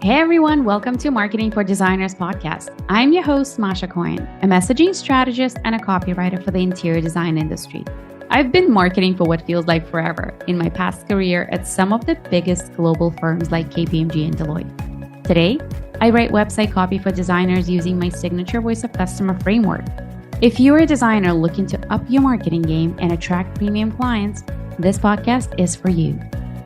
Hey everyone, welcome to Marketing for Designers podcast. I'm your host, Masha Coyne, a messaging strategist and a copywriter for the interior design industry. I've been marketing for what feels like forever in my past career at some of the biggest global firms like KPMG and Deloitte. Today, I write website copy for designers using my signature voice of customer framework. If you're a designer looking to up your marketing game and attract premium clients, this podcast is for you.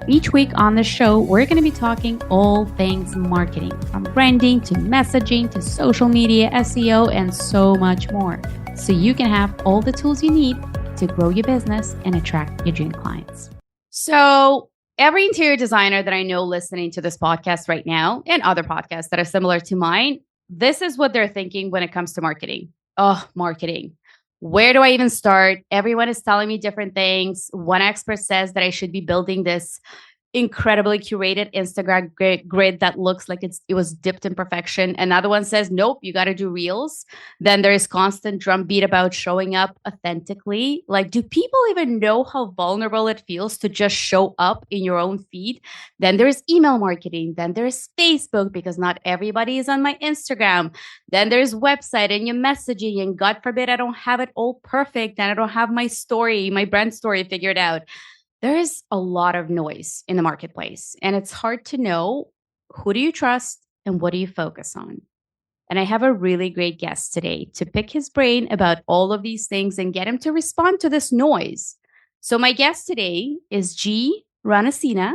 Each week on the show, we're going to be talking all things marketing, from branding to messaging to social media, SEO, and so much more. So you can have all the tools you need to grow your business and attract your dream clients. So every interior designer that I know listening to this podcast right now and other podcasts that are similar to mine, this is what they're thinking when it comes to marketing. Oh, marketing. Where do I even start? Everyone is telling me different things. One expert says that I should be building this incredibly curated Instagram grid that looks like it was dipped in perfection. Another one says, nope, you got to do reels. Then there is constant drumbeat about showing up authentically. Like, do people even know how vulnerable it feels to just show up in your own feed? Then there's email marketing. Then there's Facebook, because not everybody is on my Instagram. Then there's website and your messaging. And God forbid, I don't have it all perfect and I don't have my story, my brand story figured out. There is a lot of noise in the marketplace, and it's hard to know who do you trust and what do you focus on. And I have a really great guest today to pick his brain about all of these things and get him to respond to this noise. So my guest today is Gee Ranasinha.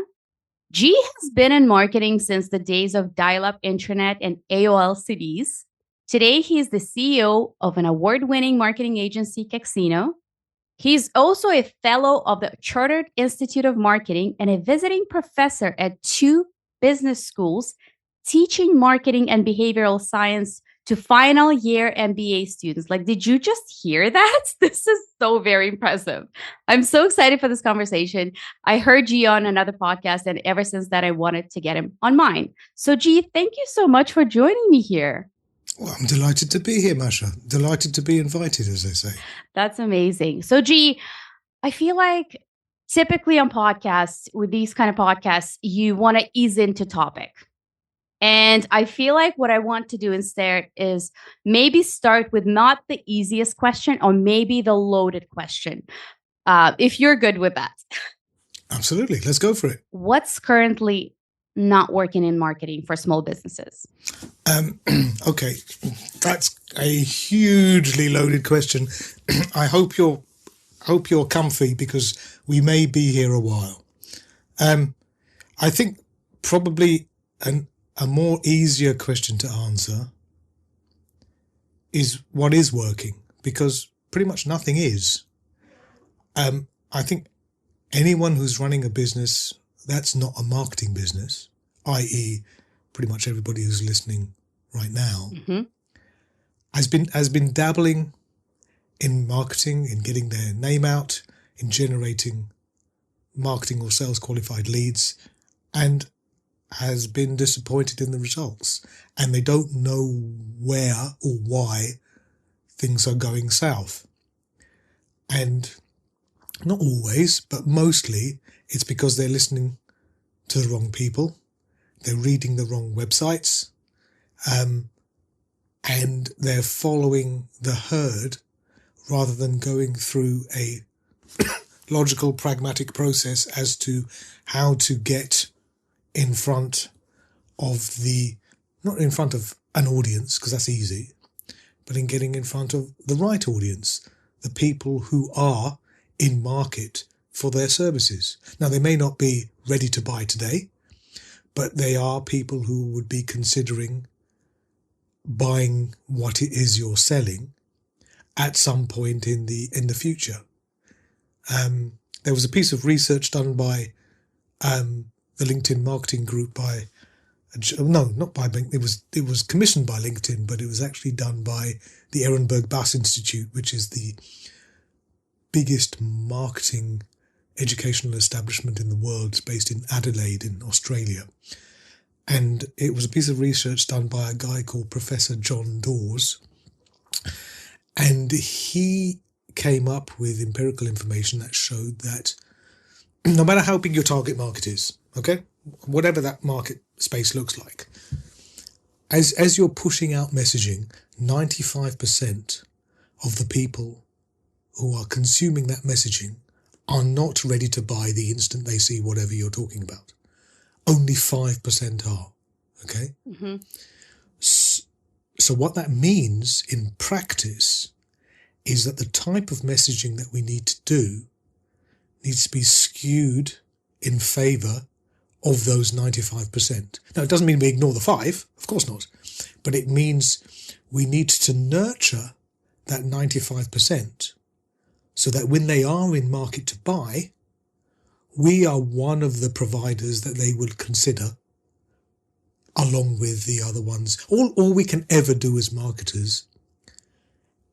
Gee has been in marketing since the days of dial-up internet and AOL CDs. Today, he is the CEO of an award-winning marketing agency, KEXINO. He's also a fellow of the Chartered Institute of Marketing and a visiting professor at 2 business schools, teaching marketing and behavioral science to final year MBA students. Like, did you just hear that? This is so very impressive. I'm so excited for this conversation. I heard Gee on another podcast, and ever since that, I wanted to get him on mine. So Gee, thank you so much for joining me here. Well, I'm delighted to be here, Masha. Delighted to be invited, as they say. That's amazing. So, Gee, I feel like typically on podcasts, with these kind of podcasts, you want to ease into topic. And I feel like what I want to do instead is maybe start with not the easiest question or maybe the loaded question, if you're good with that. Absolutely. Let's go for it. What's currently not working in marketing for small businesses? Okay, that's a hugely loaded question. I hope you're comfy, because we may be here a while. I think probably a more easier question to answer is what is working, because pretty much nothing is. I think anyone who's running a business that's not a marketing business, i.e. pretty much everybody who's listening right now, has been dabbling in marketing, in getting their name out, in generating marketing or sales qualified leads, and has been disappointed in the results. And they don't know where or why things are going south. And not always, but mostly it's because they're listening to the wrong people. They're reading the wrong websites. And they're following the herd rather than going through a logical, pragmatic process as to how to get in front of not in front of an audience, because that's easy, but in getting in front of the right audience, the people who are in market for their services. Now, they may not be ready to buy today, but they are people who would be considering buying what it is you're selling at some point in the future. There was a piece of research done by the LinkedIn marketing group it was commissioned by LinkedIn, but it was actually done by the Ehrenberg Bass Institute, which is the biggest marketing educational establishment in the world. It's based in Adelaide in Australia. And it was a piece of research done by a guy called Professor John Dawes. And he came up with empirical information that showed that no matter how big your target market is, okay, whatever that market space looks like, as you're pushing out messaging, 95% of the people who are consuming that messaging are not ready to buy the instant they see whatever you're talking about. Only 5% are. Okay? Mm-hmm. So what that means in practice is that the type of messaging that we need to do needs to be skewed in favor of those 95%. Now, it doesn't mean we ignore the 5, of course not, but it means we need to nurture that 95% so that when they are in market to buy, we are one of the providers that they will consider along with the other ones. All we can ever do as marketers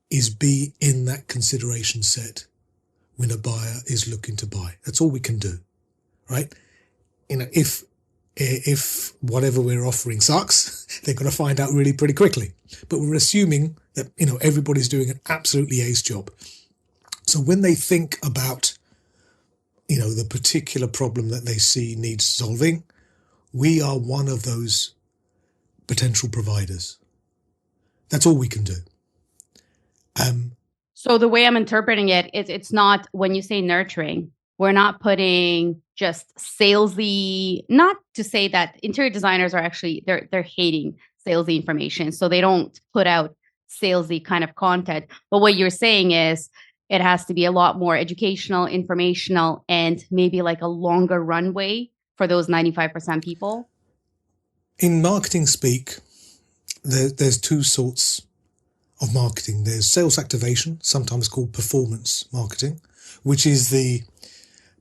is be in that consideration set when a buyer is looking to buy. That's all we can do, right? You know, if whatever we're offering sucks, they're going to find out really pretty quickly. But we're assuming that, you know, everybody's doing an absolutely ace job. So when they think about, you know, the particular problem that they see needs solving, we are one of those potential providers. That's all we can do. So the way I'm interpreting it is it's not, when you say nurturing, we're not putting just salesy, not to say that interior designers are actually, they're hating salesy information. So they don't put out salesy kind of content. But what you're saying is it has to be a lot more educational, informational, and maybe like a longer runway for those 95% people. In marketing speak, there's two sorts of marketing. There's sales activation, sometimes called performance marketing, which is the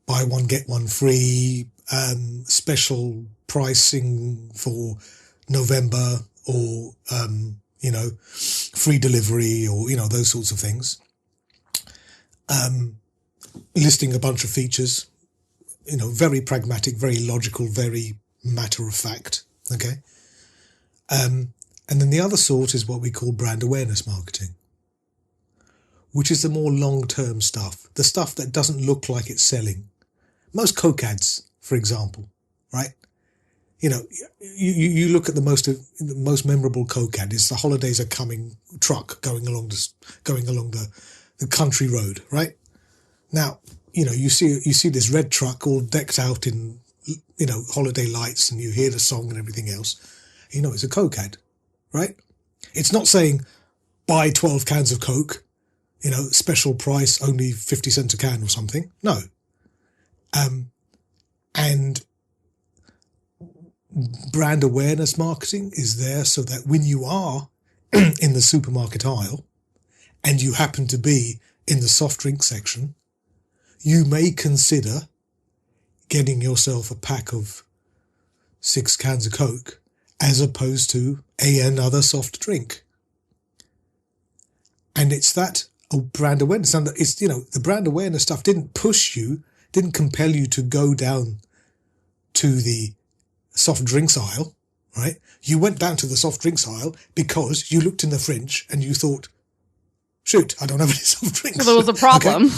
buy one, get one free, special pricing for November, or, you know, free delivery, or, you know, those sorts of things. Listing a bunch of features, you know, very pragmatic, very logical, very matter of fact. Okay. And then the other sort is what we call brand awareness marketing, which is the more long-term stuff, the stuff that doesn't look like it's selling. Most Coke ads, for example, right? You know, you look at the most memorable Coke ad is the holidays are coming truck going along the country road, right? Now, you know, you see this red truck all decked out in, you know, holiday lights, and you hear the song and everything else. You know, it's a Coke ad, right? It's not saying buy 12 cans of Coke, you know, special price, only 50 cents a can or something. No. And brand awareness marketing is there so that when you are in the supermarket aisle and you happen to be in the soft drink section, you may consider getting yourself a pack of 6 cans of Coke as opposed to another soft drink. And it's that brand awareness. And it's, you know, the brand awareness stuff didn't compel you to go down to the soft drinks aisle, right? You went down to the soft drinks aisle because you looked in the fridge and you thought, shoot, I don't have any soft drinks. So there was a problem. Okay?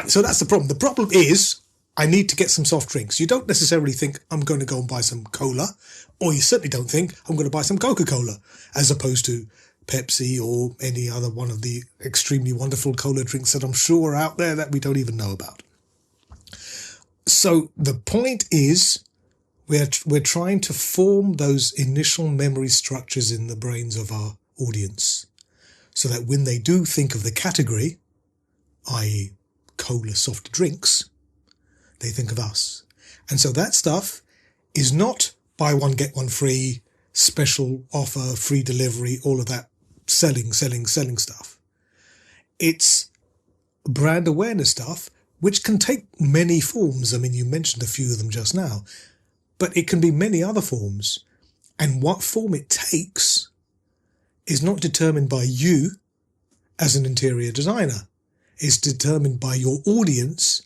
So that's the problem. The problem is I need to get some soft drinks. You don't necessarily think I'm going to go and buy some cola, or you certainly don't think I'm going to buy some Coca-Cola, as opposed to Pepsi or any other one of the extremely wonderful cola drinks that I'm sure are out there that we don't even know about. So the point is we're trying to form those initial memory structures in the brains of our audience so that when they do think of the category, i.e. cola soft drinks, they think of us. And so that stuff is not buy one, get one free, special offer, free delivery, all of that selling stuff. It's brand awareness stuff, which can take many forms. I mean, you mentioned a few of them just now, but it can be many other forms. And what form it takes is not determined by you as an interior designer. It's determined by your audience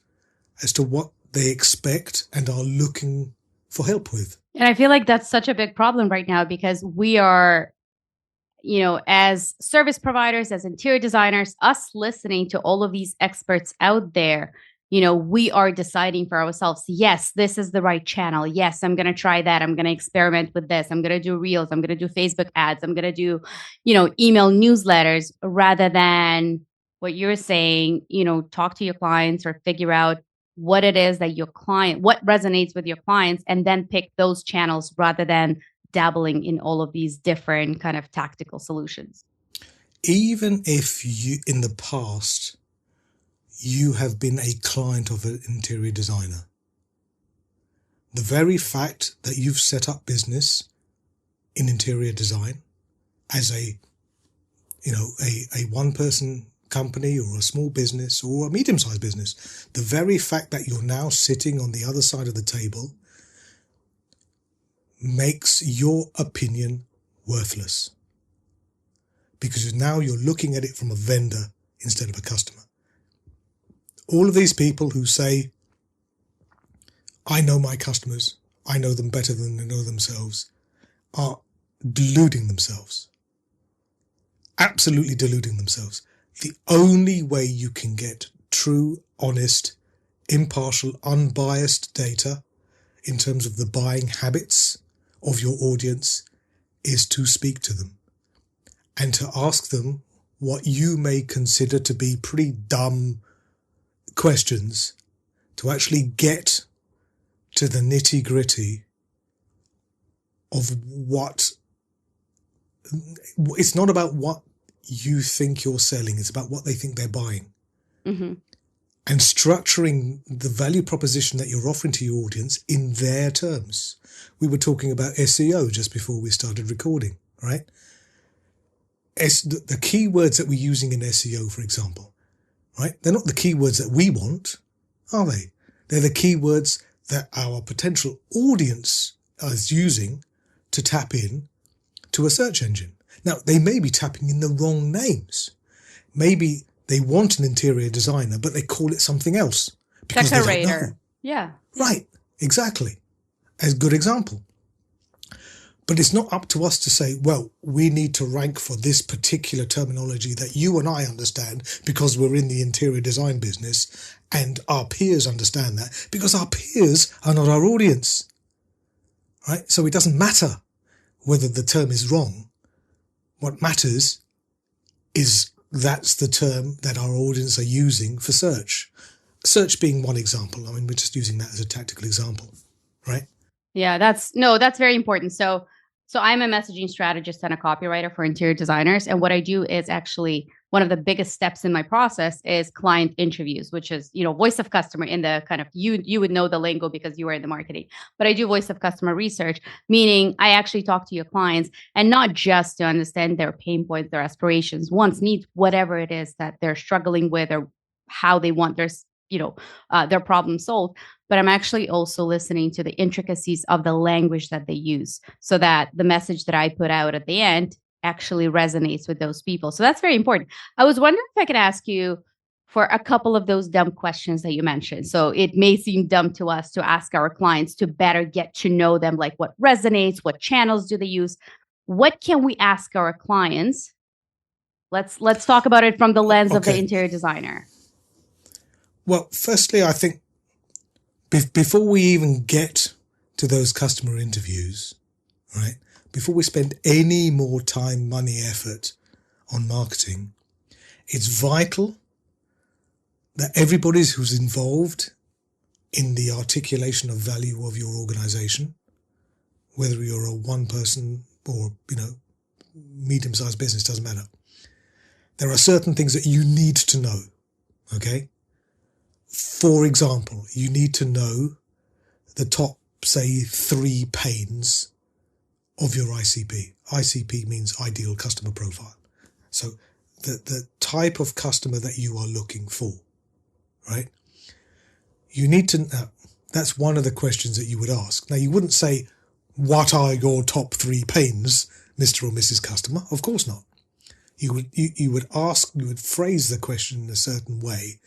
as to what they expect and are looking for help with. And I feel like that's such a big problem right now because we are, you know, as service providers, as interior designers, us listening to all of these experts out there, we are deciding for ourselves, yes, this is the right channel. Yes, I'm going to try that. I'm going to experiment with this. I'm going to do reels. I'm going to do Facebook ads. I'm going to do, email newsletters, rather than what you're saying, talk to your clients or figure out what it is that what resonates with your clients, and then pick those channels rather than dabbling in all of these different kind of tactical solutions. Even if you, in the past, you have been a client of an interior designer, the very fact that you've set up business in interior design as a one-person company or a small business or a medium-sized business, the very fact that you're now sitting on the other side of the table makes your opinion worthless, because now you're looking at it from a vendor instead of a customer. All of these people who say, I know my customers, I know them better than they know themselves, are deluding themselves. Absolutely deluding themselves. The only way you can get true, honest, impartial, unbiased data in terms of the buying habits of your audience is to speak to them and to ask them what you may consider to be pretty dumb questions, to actually get to the nitty-gritty of what. It's not about what you think you're selling, it's about what they think they're buying. Mm-hmm. And structuring the value proposition that you're offering to your audience in their terms. We were talking about SEO just before we started recording, right? The keywords that we're using in SEO, for example, right? They're not the keywords that we want, are they? They're the keywords that our potential audience is using to tap in to a search engine. Now, they may be tapping in the wrong names. Maybe they want an interior designer, but they call it something else because they don't know. Yeah. Right, exactly. As a good example. But it's not up to us to say, well, we need to rank for this particular terminology that you and I understand because we're in the interior design business, and our peers understand that because our peers are not our audience. Right? So it doesn't matter whether the term is wrong. What matters is that's the term that our audience are using for search. Search being one example. I mean, we're just using that as a tactical example, right? Yeah, that's very important. So I'm a messaging strategist and a copywriter for interior designers. And what I do is actually one of the biggest steps in my process is client interviews, which is, voice of customer in the kind of, you would know the lingo because you are in the marketing, but I do voice of customer research, meaning I actually talk to your clients, and not just to understand their pain points, their aspirations, wants, needs, whatever it is that they're struggling with or how they want their problem solved. But I'm actually also listening to the intricacies of the language that they use so that the message that I put out at the end actually resonates with those people. So that's very important. I was wondering if I could ask you for a couple of those dumb questions that you mentioned. So it may seem dumb to us to ask our clients to better get to know them, like what resonates, what channels do they use? What can we ask our clients? Let's talk about it from the lens of the interior designer. Well, firstly, I think before we even get to those customer interviews, right, before we spend any more time, money, effort on marketing, it's vital that everybody who's involved in the articulation of value of your organization, whether you're a one person or, medium-sized business, doesn't matter. There are certain things that you need to know, okay? For example, you need to know the top, say, 3 pains of your ICP. ICP means ideal customer profile. So the type of customer that you are looking for, right? You need to know. That's one of the questions that you would ask. Now, you wouldn't say, what are your top 3 pains, Mr. or Mrs. Customer? Of course not. You would phrase the question in a certain way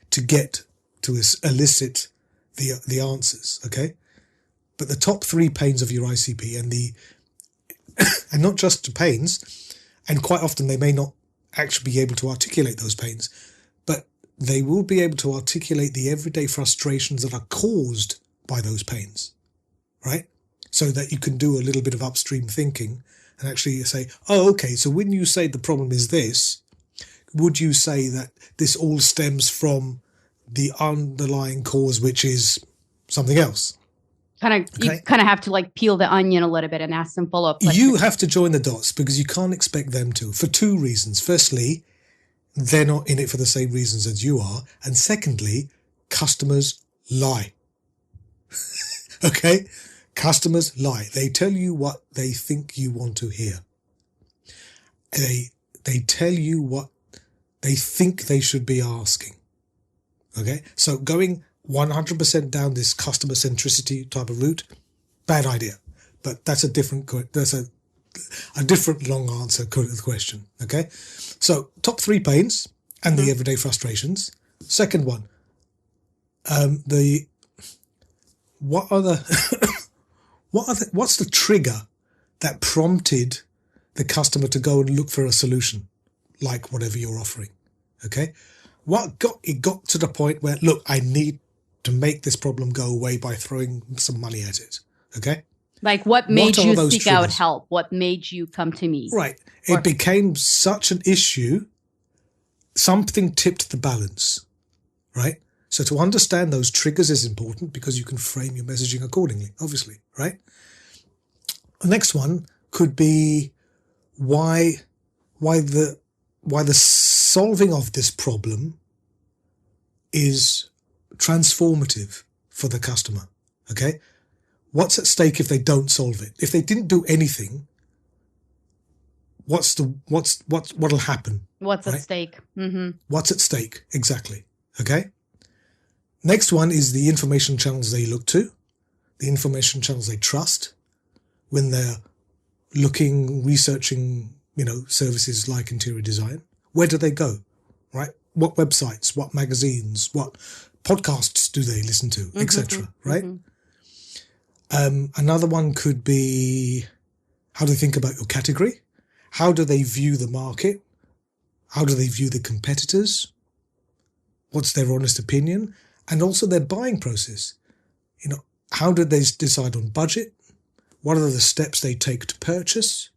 to get to elicit the answers, okay? But the top 3 pains of your ICP and not just the pains, and quite often they may not actually be able to articulate those pains, but they will be able to articulate the everyday frustrations that are caused by those pains, right? So that you can do a little bit of upstream thinking and actually say, oh, okay, so when you say the problem is this, would you say that this all stems from the underlying cause, which is something else? You kind of have to like peel the onion a little bit and ask some follow-up questions. You have to join the dots because you can't expect them to, for two reasons. Firstly, they're not in it for the same reasons as you are. And secondly, customers lie. Okay? Customers lie. They tell you what they think you want to hear. They tell you what they think they should be asking. Okay? So going 100% down this customer centricity type of route, bad idea. But that's a different long answer to the question. Okay? So top 3 pains and the everyday frustrations. Second one, what's the trigger that prompted the customer to go and look for a solution, like whatever you're offering? Okay? What got to the point where, look, I need to make this problem go away by throwing some money at it? Okay? Like what made you seek out help? What made you come to me? Right. It became such an issue, something tipped the balance, right? So to understand those triggers is important because you can frame your messaging accordingly, obviously, right? The next one could be why the solving of this problem is transformative for the customer. Okay? What's at stake if they don't solve it? If they didn't do anything, what'll happen? What's at stake? Mm-hmm. What's at stake? Exactly. Okay? Next one is the information channels they look to, the information channels they trust when they're researching, services like interior design. Where do they go? Right? What websites, what magazines, what podcasts do they listen to, etc. Right? Another one could be how do they think about your category? How do they view the market? How do they view the competitors? What's their honest opinion? And also their buying process. How do they decide on budget? What are the steps they take to purchase?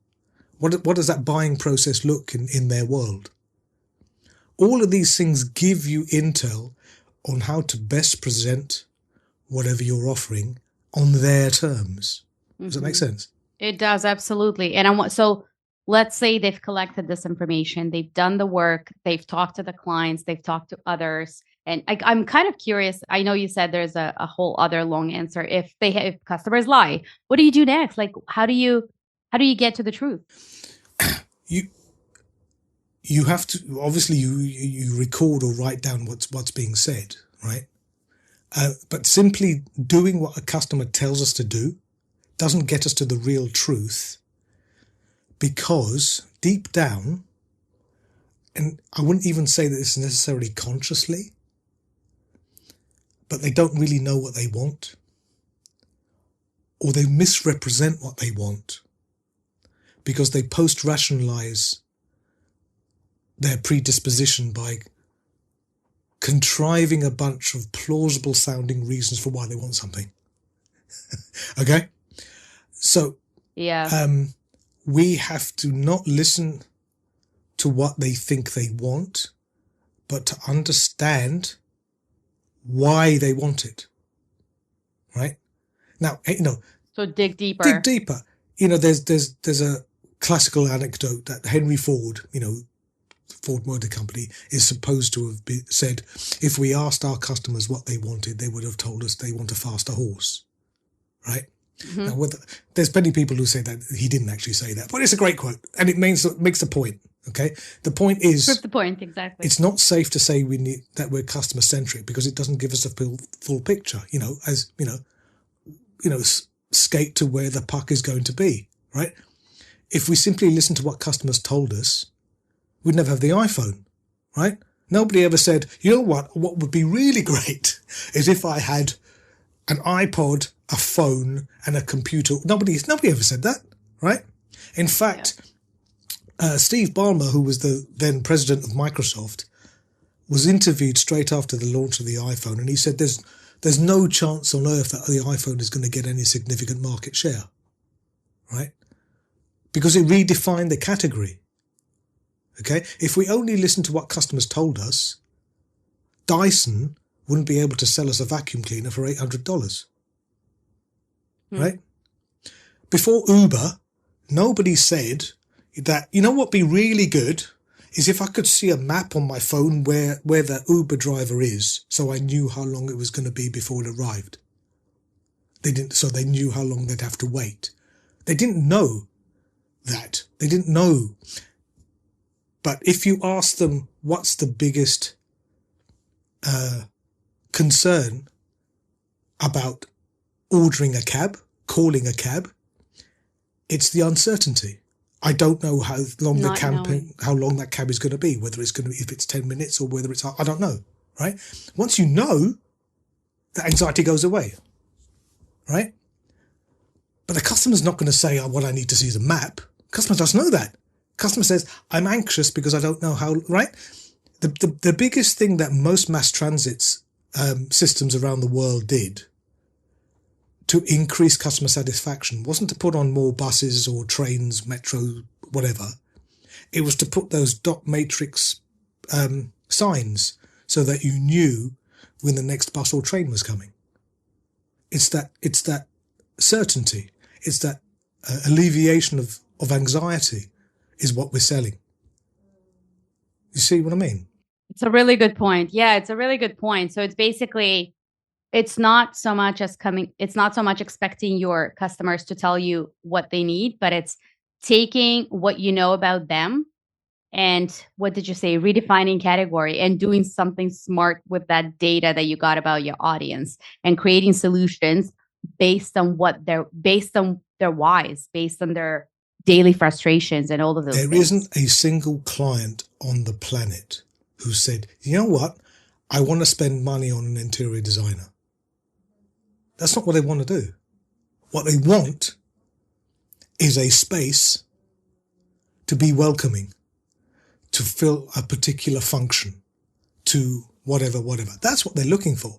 What does that buying process look in their world? All of these things give you intel on how to best present whatever you're offering on their terms. Does that make sense? It does, absolutely. And so let's say they've collected this information, they've done the work, they've talked to the clients, they've talked to others. And I'm kind of curious. I know you said there's a whole other long answer. If customers lie, what do you do next? Like, how do you get to the truth? You have to, obviously you record or write down what's being said, right? But simply doing what a customer tells us to do doesn't get us to the real truth, because deep down, and I wouldn't even say that it's necessarily consciously, but they don't really know what they want, or they misrepresent what they want because they post-rationalize their predisposition by contriving a bunch of plausible sounding reasons for why they want something. Okay? So, we have to not listen to what they think they want, but to understand why they want it. Right? Now, so dig deeper. Dig deeper. There's a classical anecdote that Henry Ford, Ford Motor Company, is supposed to have said, if we asked our customers what they wanted, they would have told us they want a faster horse. Right? Mm-hmm. Now, there's many people who say that he didn't actually say that, but it's a great quote, and it makes the point. Okay, the point is, prove the point exactly. It's not safe to say that we're customer centric because it doesn't give us a full picture. Skate to where the puck is going to be. Right? If we simply listen to what customers told us, we'd never have the iPhone. Right? Nobody ever said, you know what? What would be really great is if I had an iPod, a phone, and a computer. Nobody ever said that, right? In fact, Steve Ballmer, who was the then president of Microsoft, was interviewed straight after the launch of the iPhone, and he said there's no chance on earth that the iPhone is going to get any significant market share, right? Because it redefined the category. Okay, if we only listened to what customers told us, Dyson wouldn't be able to sell us a vacuum cleaner for $800, right? Before Uber, nobody said that, you know what would be really good is if I could see a map on my phone where the Uber driver is, so I knew how long it was going to be before it arrived. So they knew how long they'd have to wait. They didn't know that. They didn't know. But if you ask them what's the biggest concern about ordering a cab, calling a cab, it's the uncertainty. I don't know how long that cab is going to be, whether it's going to be, if it's 10 minutes or whether it's, I don't know, right? Once you know, the anxiety goes away, right? But the customer's not going to say, what I need to see is a map. Customer doesn't know that. Customer says, I'm anxious because I don't know how, right? The biggest thing that most mass transits systems around the world did to increase customer satisfaction wasn't to put on more buses or trains, metro, whatever. It was to put those dot matrix signs so that you knew when the next bus or train was coming. It's that certainty. It's that alleviation of anxiety is what we're selling. You see what I mean? It's a really good point. Yeah, it's a really good point. So it's basically, it's not so much expecting your customers to tell you what they need, but it's taking what you know about them and, what did you say, redefining category and doing something smart with that data that you got about your audience and creating solutions based on their whys, based on their daily frustrations and all of those things. There isn't a single client on the planet who said, you know what, I want to spend money on an interior designer. That's not what they want to do. What they want is a space to be welcoming, to fill a particular function, to whatever. That's what they're looking for.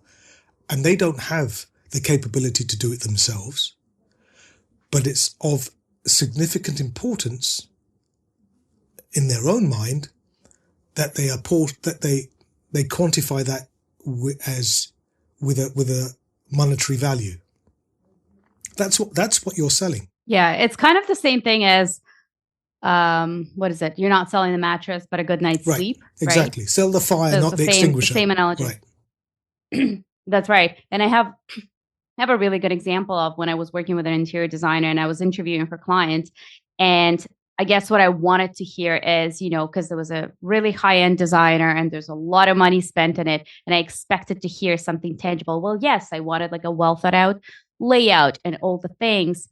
And they don't have the capability to do it themselves, but it's of significant importance in their own mind that they quantify that as with a monetary value. That's what you're selling. Yeah, it's kind of the same thing as what is it? You're not selling the mattress, but a good night's sleep. Exactly. Right? Sell the fire, not the extinguisher. Same analogy. Right. That's right. And I have a really good example of when I was working with an interior designer and I was interviewing for clients. And I guess what I wanted to hear is, because there was a really high-end designer and there's a lot of money spent in it. And I expected to hear something tangible. Well, yes, I wanted like a well thought out layout and all the things.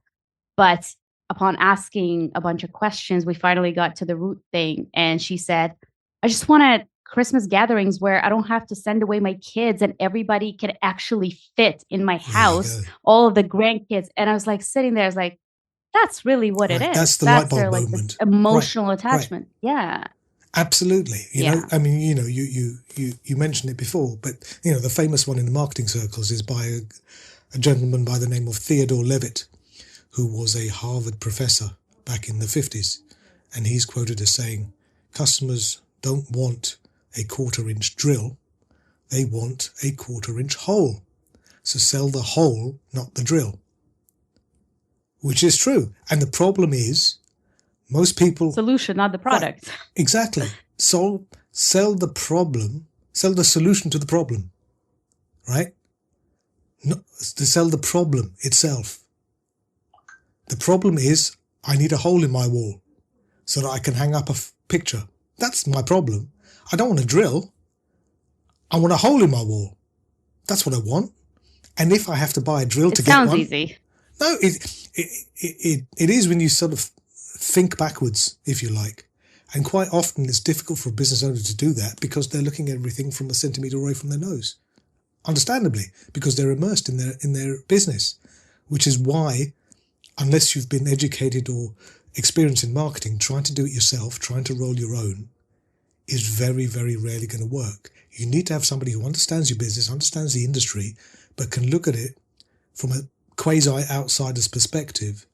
But upon asking a bunch of questions, we finally got to the root thing. And she said, I just wanted Christmas gatherings where I don't have to send away my kids and everybody can actually fit in my house, all of the grandkids. And I was like sitting there, I was like, that's really what it is. That's the light bulb like moment. Emotional attachment. Right. Yeah. Absolutely. You know, I mean, you mentioned it before, but the famous one in the marketing circles is by a gentleman by the name of Theodore Levitt, who was a Harvard professor back in the 50s. And he's quoted as saying, customers don't want a 1/4-inch drill. They want a 1/4-inch hole. So sell the hole, not the drill. Which is true. And the problem is, most people... Solution, not the product. Right, exactly. So sell the problem, sell the solution to the problem, right? Not to sell the problem itself. The problem is, I need a hole in my wall so that I can hang up a picture. That's my problem. I don't want a drill. I want a hole in my wall. That's what I want. And if I have to buy a drill to get one... It sounds easy. No, it is when you sort of think backwards, if you like. And quite often it's difficult for a business owner to do that because they're looking at everything from a centimetre away from their nose. Understandably, because they're immersed in their business, which is why, unless you've been educated or experienced in marketing, trying to do it yourself, trying to roll your own, is very, very rarely going to work. You need to have somebody who understands your business, understands the industry, but can look at it from a quasi-outsider's perspective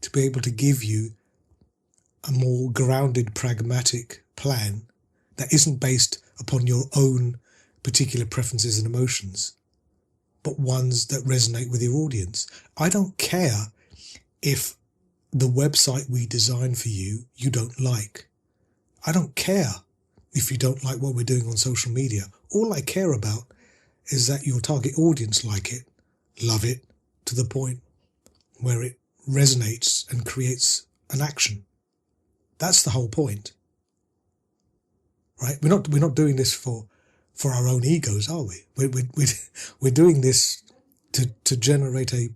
to be able to give you a more grounded, pragmatic plan that isn't based upon your own particular preferences and emotions, but ones that resonate with your audience. I don't care if the website we design for you, you don't like. I don't care if you don't like what we're doing on social media. All I care about is that your target audience like it, love it, to the point where it resonates and creates an action. That's the whole point, right? We're not doing this for our own egos, are we? We're doing this to generate a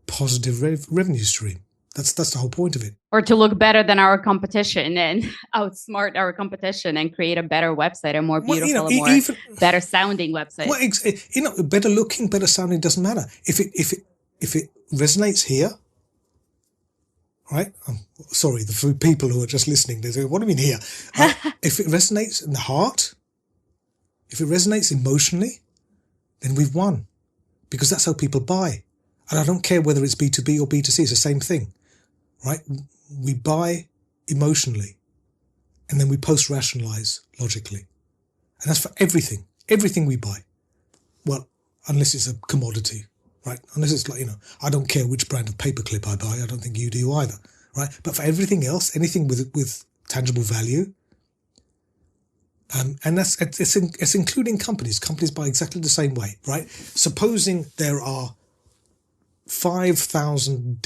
positive revenue stream. That's the whole point of it. Or to look better than our competition and outsmart our competition and create a better website, a more beautiful, better sounding website. Well, better looking, better sounding doesn't matter. If it resonates here, right? Sorry, the people who are just listening, they say, "What do you mean here?" If it resonates in the heart, if it resonates emotionally, then we've won, because that's how people buy. And I don't care whether it's B2B or B2C; it's the same thing. Right? We buy emotionally, and then we post-rationalize logically. And that's for everything. Everything we buy. Well, unless it's a commodity, right? Unless it's like, I don't care which brand of paperclip I buy. I don't think you do either, right? But for everything else, anything with tangible value, and it's including companies. Companies buy exactly the same way, right? Supposing there are 5,000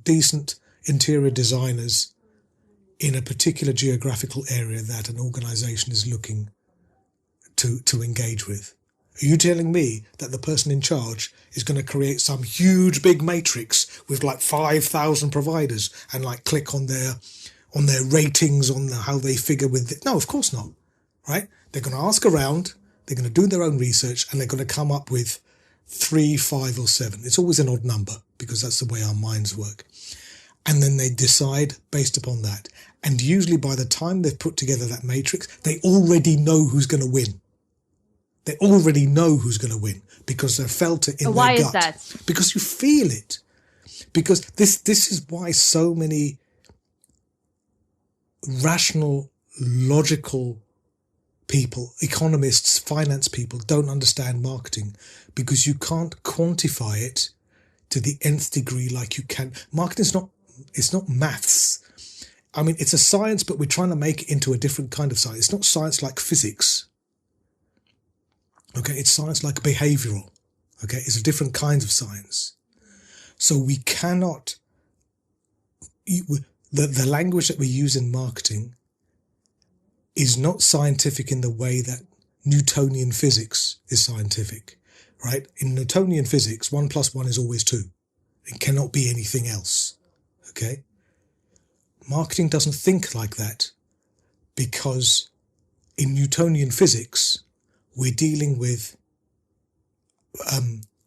decent interior designers in a particular geographical area that an organization is looking to engage with. Are you telling me that the person in charge is going to create some huge big matrix with like 5,000 providers and like click on their ratings, on how they figure with it? No, of course not, right? They're going to ask around, they're going to do their own research, and they're going to come up with 3, 5, or 7. It's always an odd number because that's the way our minds work. And then they decide based upon that. And usually by the time they've put together that matrix, they already know who's going to win. They already know who's going to win because they've felt it in their gut. Why is that? Because you feel it. Because this is why so many rational, logical people, economists, finance people don't understand marketing, because you can't quantify it to the nth degree like you can. Marketing is it's not maths. I mean, it's a science, but we're trying to make it into a different kind of science. It's not science like physics. Okay, it's science like behavioral. Okay, it's a different kind of science. So we cannot, the language that we use in marketing is not scientific in the way that Newtonian physics is scientific, right? In Newtonian physics, 1 + 1 is always 2. It cannot be anything else, okay? Marketing doesn't think like that, because in Newtonian physics, we're dealing with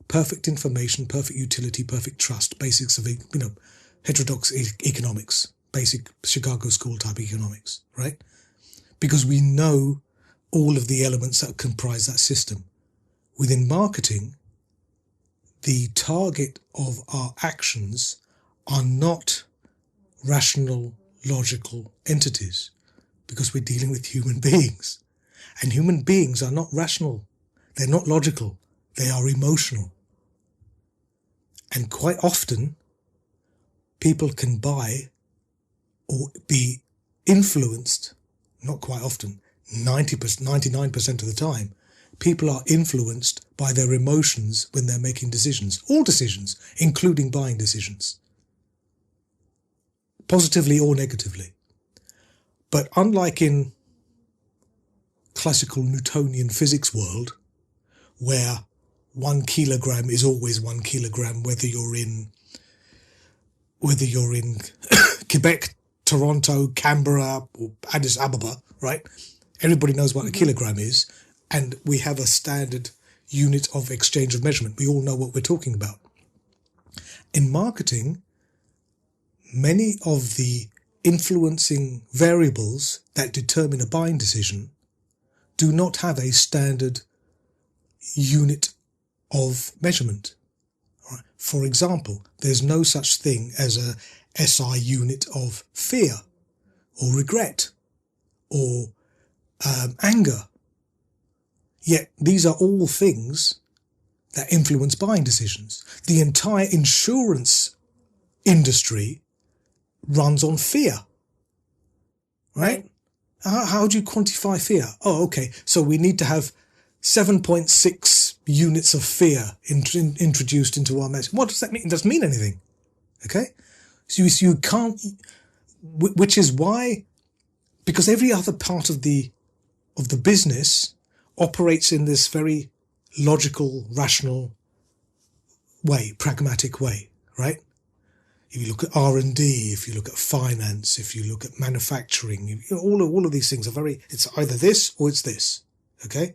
perfect information, perfect utility, perfect trust, basics of, heterodox economics, basic Chicago school type economics, right? Because we know all of the elements that comprise that system. Within marketing, the target of our actions are not rational, logical entities, because we're dealing with human beings. And human beings are not rational. They're not logical. They are emotional. And quite often, people can buy or be influenced, not quite often, 99% of the time, people are influenced by their emotions when they're making decisions. All decisions, including buying decisions. Positively or negatively. But unlike in classical Newtonian physics world, where 1 kilogram is always 1 kilogram, whether you're in Quebec, Toronto, Canberra, or Addis Ababa, right? Everybody knows what a kilogram is, and we have a standard unit of exchange of measurement. We all know what we're talking about. In marketing, many of the influencing variables that determine a buying decision do not have a standard unit of measurement. All right. For example, there's no such thing as a SI unit of fear or regret or anger. Yet these are all things that influence buying decisions. The entire insurance industry runs on fear, right? How do you quantify fear? Oh, okay. So we need to have 7.6 units of fear introduced into our message. What does that mean? It doesn't mean anything. Okay. So you can't, which is why, because every other part of the business operates in this very logical, rational way, pragmatic way, right? If you look at R&D, if you look at finance, if you look at manufacturing, all of these things are it's either this or it's this, okay?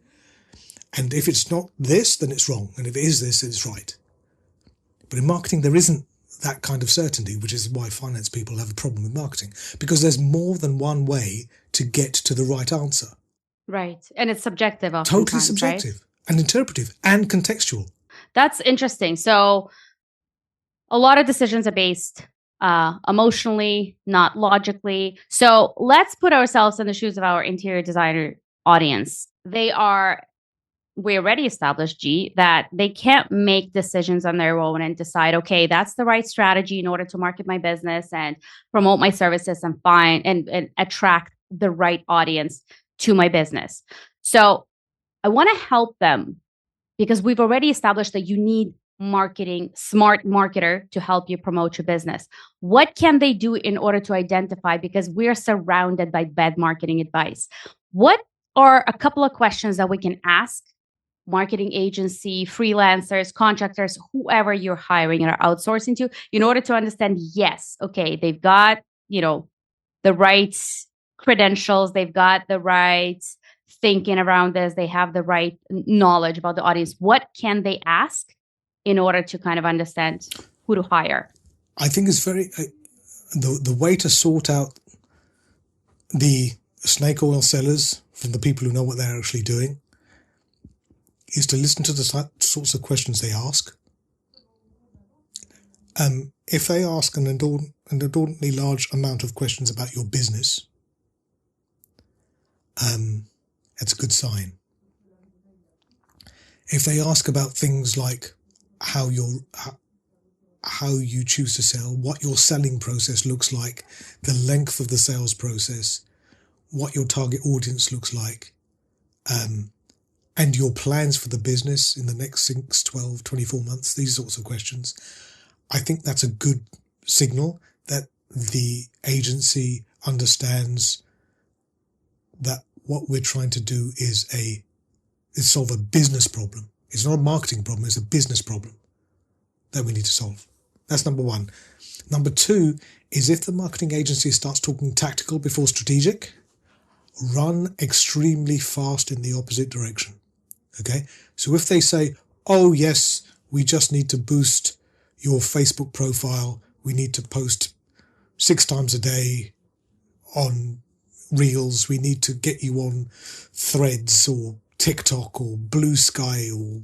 And if it's not this, then it's wrong. And if it is this, then it's right. But in marketing, there isn't that kind of certainty, which is why finance people have a problem with marketing, because there's more than one way to get to the right answer. Right. And it's subjective oftentimes, totally subjective, right? And interpretive and contextual. That's interesting. So a lot of decisions are based emotionally, not logically. So let's put ourselves in the shoes of our interior designer audience. We already established, G, that they can't make decisions on their own and decide, okay, that's the right strategy in order to market my business and promote my services and find and attract the right audience to my business. So I want to help them because we've already established that you need smart marketer to help you promote your business. What can they do in order to identify, because we're surrounded by bad marketing advice? What are a couple of questions that we can ask marketing agency, freelancers, contractors, whoever you're hiring or outsourcing to, in order to understand, yes, okay, they've got, the right credentials, they've got the right thinking around this, they have the right knowledge about the audience. What can they ask in order to kind of understand who to hire? I think it's the way to sort out the snake oil sellers from the people who know what they're actually doing is to listen to the sorts of questions they ask. If they ask an inordinately large amount of questions about your business, that's a good sign. If they ask about things like how you choose to sell, what your selling process looks like, the length of the sales process, what your target audience looks like, and your plans for the business in the next 6, 12, 24 months, these sorts of questions, I think that's a good signal that the agency understands that what we're trying to do is solve a business problem. It's not a marketing problem, it's a business problem that we need to solve. That's number one. Number two is, if the marketing agency starts talking tactical before strategic, run extremely fast in the opposite direction. Okay? So if they say, oh yes, we just need to boost your Facebook profile, we need to post 6 times a day on Reels, we need to get you on Threads or TikTok or Blue Sky or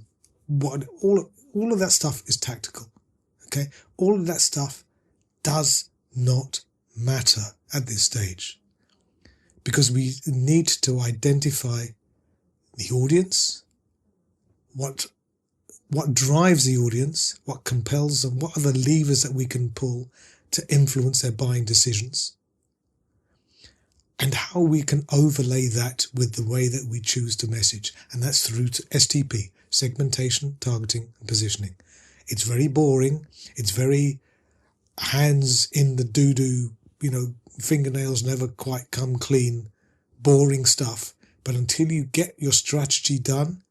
what, all of that stuff is tactical. Okay? All of that stuff does not matter at this stage, because we need to identify the audience, what drives the audience, what compels them, what are the levers that we can pull to influence their buying decisions, and how we can overlay that with the way that we choose to message. And that's through to STP, segmentation, targeting, and positioning. It's very boring. It's very hands in the doo-doo, fingernails never quite come clean, boring stuff. But until you get your strategy done,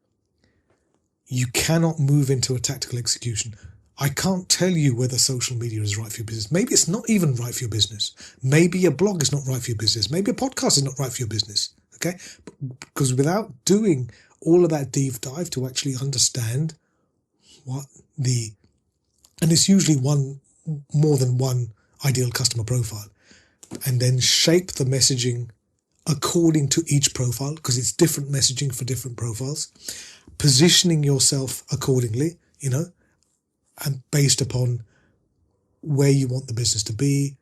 you cannot move into a tactical execution. I can't tell you whether social media is right for your business. Maybe it's not even right for your business. Maybe a blog is not right for your business. Maybe a podcast is not right for your business. Okay? Because without doing all of that deep dive to actually understand and it's usually more than one ideal customer profile. and then shape the messaging according to each profile, because it's different messaging for different profiles, positioning yourself accordingly, and based upon where you want the business to be,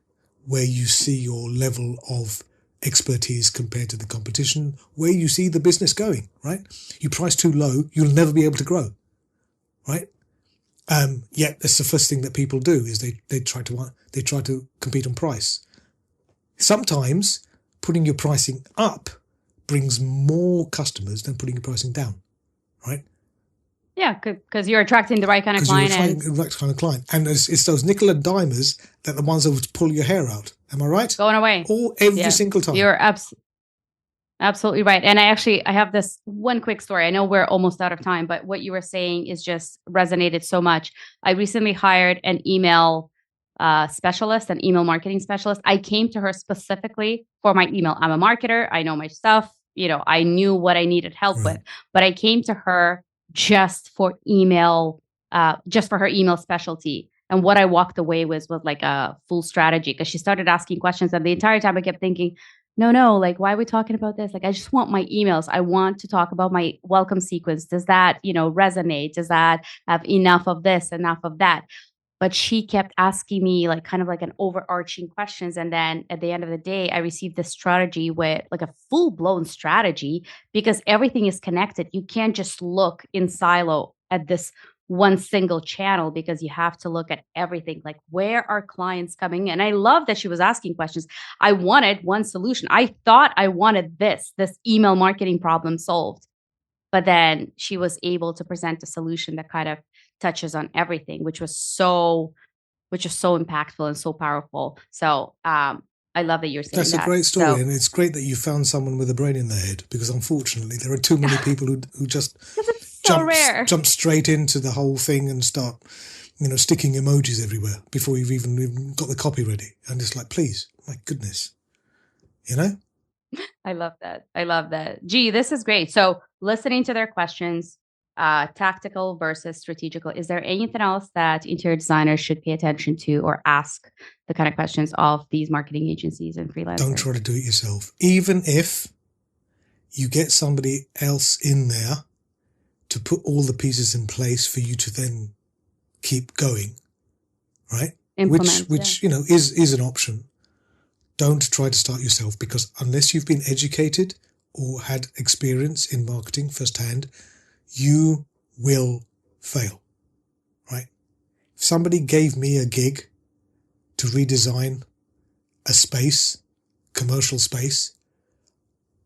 where you see your level of expertise compared to the competition, where you see the business going, right? You price too low, you'll never be able to grow, right? Yet that's the first thing that people do is they try to compete on price. Sometimes putting your pricing up brings more customers than putting your pricing down, right? Yeah, because you're attracting the right kind of client. Because you're attracting the right kind of client. And it's those nickel and dimers that are the ones that would pull your hair out. Am I right? Going away. Every single time. You're absolutely right. And I have this one quick story. I know we're almost out of time, but what you were saying is just resonated so much. I recently hired an email specialist, an email marketing specialist. I came to her specifically for my email. I'm a marketer. I know my stuff. I knew what I needed help with, but I came to her just for email, just for her email specialty. And what I walked away with was like a full strategy, because she started asking questions. And the entire time I kept thinking, no, like, why are we talking about this? Like, I just want my emails. I want to talk about my welcome sequence. Does that, resonate? Does that have enough of this, enough of that? But she kept asking me like kind of like an overarching questions. And then at the end of the day, I received this strategy with like a full blown strategy, because everything is connected. You can't just look in silo at this one single channel, because you have to look at everything. Like, where are clients coming in? And I love that she was asking questions. I wanted one solution. I thought I wanted this email marketing problem solved. But then she was able to present a solution that kind of touches on everything, which is so impactful and so powerful. So I love that you're saying that. That's a great story. And it's great that you found someone with a brain in their head, because unfortunately there are too many people who just jump straight into the whole thing and start, sticking emojis everywhere before you've even got the copy ready. And it's like, please, my goodness, I love that. Gee, this is great. So listening to their questions, tactical versus strategical. Is there anything else that interior designers should pay attention to or ask the kind of questions of these marketing agencies and freelancers? Don't try to do it yourself. Even if you get somebody else in there to put all the pieces in place for you to then keep going, right? Implement, which is an option. Don't try to start yourself, because unless you've been educated or had experience in marketing firsthand, you will fail, right? If somebody gave me a gig to redesign a space, commercial space,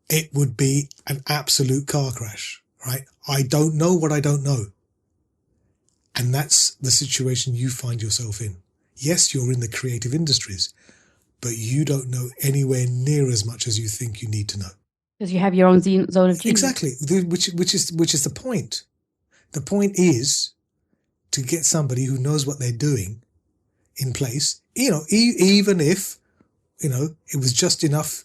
it would be an absolute car crash, right? I don't know what I don't know. And that's the situation you find yourself in. Yes, you're in the creative industries, but you don't know anywhere near as much as you think you need to know. Because you have your own zone of genius. Exactly, which is the point. The point is to get somebody who knows what they're doing in place. Even if it was just enough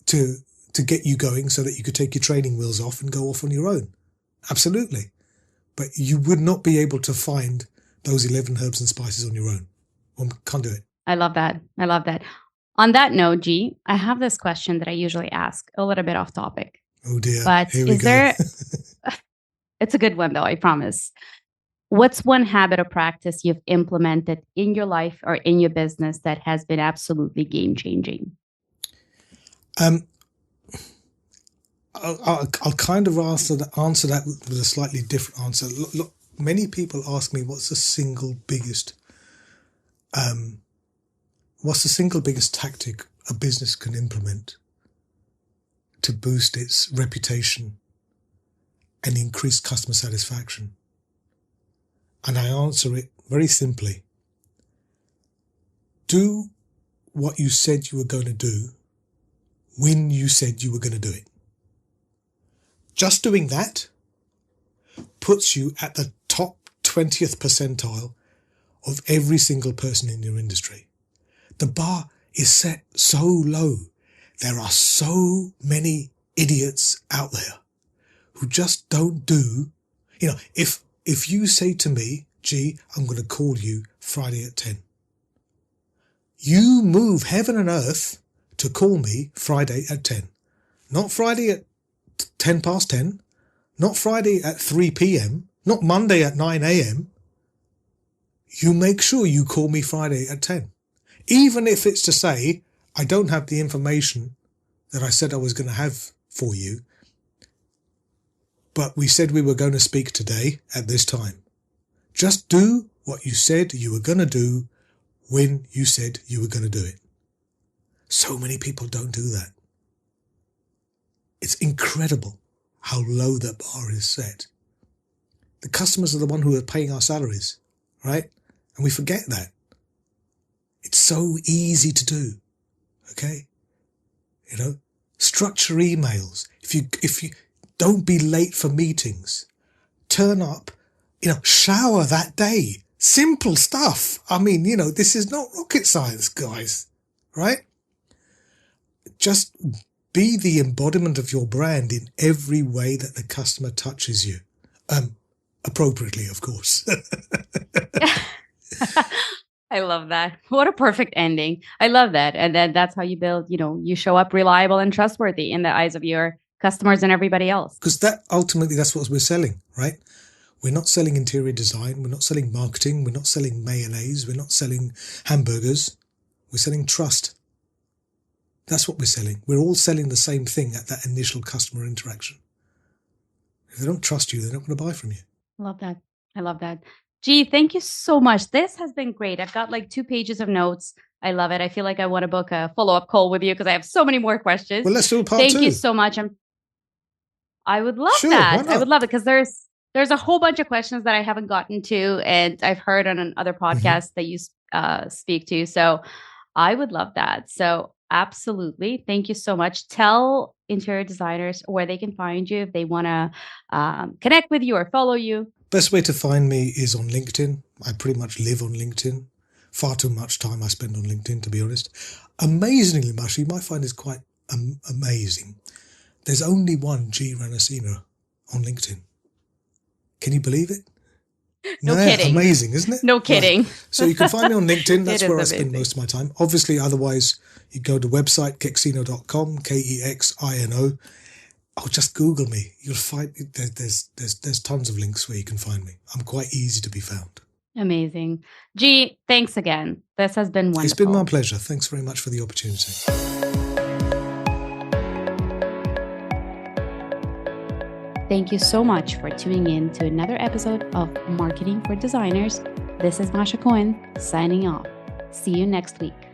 to get you going, so that you could take your training wheels off and go off on your own. Absolutely, but you would not be able to find those 11 herbs and spices on your own. Can't do it. I love that. On that note, Gee, I have this question that I usually ask, a little bit off topic. Oh dear. But Here we go. It's a good one though, I promise. What's one habit or practice you've implemented in your life or in your business that has been absolutely game changing? I'll kind of answer that with a slightly different answer. Look, many people ask me what's the single biggest tactic a business can implement to boost its reputation and increase customer satisfaction. And I answer it very simply. Do what you said you were going to do when you said you were going to do it. Just doing that puts you at the top 20th percentile of every single person in your industry. The bar is set so low. There are so many idiots out there who just don't do, if you say to me, Gee, I'm going to call you Friday at 10. You move heaven and earth to call me Friday at 10. Not Friday at 10 past 10. Not Friday at 3 p.m. Not Monday at 9 a.m. You make sure you call me Friday at 10. Even if it's to say, I don't have the information that I said I was going to have for you, but we said we were going to speak today at this time. Just do what you said you were going to do when you said you were going to do it. So many people don't do that. It's incredible how low that bar is set. The customers are the one who are paying our salaries, right? And we forget that. It's so easy to do, okay? You know, structure emails. If you don't be late for meetings, turn up, shower that day. Simple stuff. I mean, this is not rocket science, guys, right? Just be the embodiment of your brand in every way that the customer touches you. Appropriately, of course. I love that. What a perfect ending. I love that. And then that's how you build, you show up reliable and trustworthy in the eyes of your customers and everybody else. Because ultimately, that's what we're selling, right? We're not selling interior design. We're not selling marketing. We're not selling mayonnaise. We're not selling hamburgers. We're selling trust. That's what we're selling. We're all selling the same thing at that initial customer interaction. If they don't trust you, they're not going to buy from you. I love that. I love that. Gee, thank you so much. This has been great. I've got like 2 pages of notes. I love it. I feel like I want to book a follow-up call with you because I have so many more questions. Well, let's do a part 2. Thank you so much. I would love Sure, that. why not? I would love it because there's a whole bunch of questions that I haven't gotten to, and I've heard on another podcast that you speak to. So I would love that. So absolutely. Thank you so much. Tell interior designers where they can find you if they want to connect with you or follow you. Best way to find me is on LinkedIn. I pretty much live on LinkedIn. Far too much time I spend on LinkedIn, to be honest. Amazingly much, you might find it's quite amazing. There's only one Gee Ranasinha on LinkedIn. Can you believe it? No kidding. Amazing, isn't it? No kidding. Right. So you can find me on LinkedIn. That's where I amazing. spend most of my time. Obviously, otherwise, you go to the website, KEXINO.com, KEXINO. Oh, just Google me. You'll find there's tons of links where you can find me. I'm quite easy to be found. Amazing. Gee, thanks again. This has been wonderful. It's been my pleasure. Thanks very much for the opportunity. Thank you so much for tuning in to another episode of Marketing for Designers. This is Masha Cohen signing off. See you next week.